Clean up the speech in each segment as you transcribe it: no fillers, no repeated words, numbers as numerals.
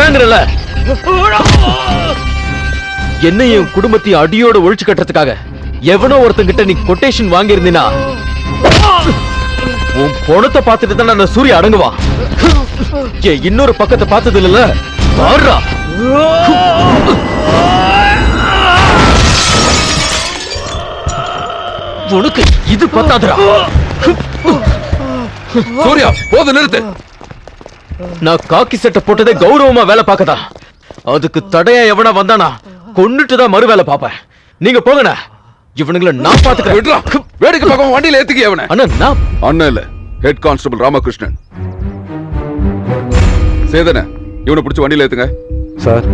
வேணாங்கறல. என்னையும் குடும்பத்தையும் அடியோட ஒழிச்சு கட்டுறதுக்காக எவனோ ஒருத்தங்கிட்ட நீ கொட்டேஷன் வாங்கி இருந்தீனா உன் பொணத்தை பார்த்துட்டு தான் நான் சூரிய அடங்குவான். இன்னொரு பக்கத்தை பார்த்தது இல்ல. உனக்கு இது பத்தாதுடா. சூர்யா போது நிறுத்து. நான் காக்கி சட்டை போட்டதே கௌரவமா வேலை பார்க்கதா. அதுக்கு தடையா எவனா வந்தானா கொன்னுட்டுதான் மறு வேலை பாப்பேன். நீங்க போங்கண்ணா. இவனுங்களை நான் பாத்துக்கிறேன். வேடிக்கை பார்க்க வண்டியில ஏத்துக்க அவனை. அண்ணா அண்ணன் இல்ல, ஹெட் கான்ஸ்டபிள் ராமகிருஷ்ணன். சேதன இவனை பிடிச்சி வண்டியில ஏத்துங்க சார்.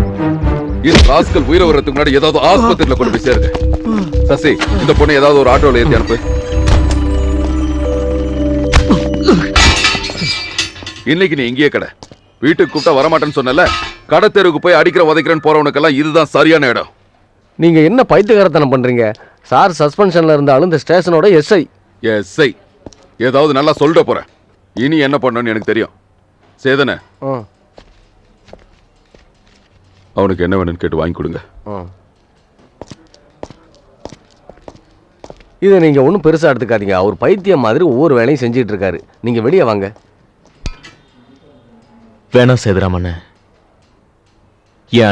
இந்த ராஸ்கல் உயிரை வர்றதுக்கு முன்னாடி ஏதாவது ஆஸ்பத்திரியில கொண்டு போய் சேருங்க. சசி இந்த பொண்ணை ஏதாவது ஒரு ஆட்டோல ஏத்தி அனுப்பு. இன்னைக்கு நீ இங்கேயே கடை. வீட்டுக்கு கூப்பிட்டா வரமாட்டேன்னு சொன்னல. கடை தெருவுக்கு போய் அடிக்கிற உதைக்கிறேன்னு போறவனுக்கெல்லாம் இதுதான் சரியான இடம். நீங்க என்ன பைத்தியக்காரத்தனம் பண்றீங்க? சார் சஸ்பென்ஷன்ல இருந்தாலும் இந்த ஸ்டேஷனோட எஸ்ஐ. எஸ்ஐ ஏதாவது நல்லா சொல்லிட்டு போறேன். இனி என்ன பண்ணணும்னு எனக்கு தெரியும். சேதன அவனுக்கு என்ன வேணும்னு கேட்டு வாங்கி கொடுங்க. இதை நீங்க ஒன்றும் பெருசா எடுத்துக்காதீங்க. அவர் பைத்தியம் மாதிரி ஒவ்வொரு வேலையும் செஞ்சுட்டு இருக்காரு. நீங்க வெளியே வாங்க. வேணாம் சேதுராமண்ணே.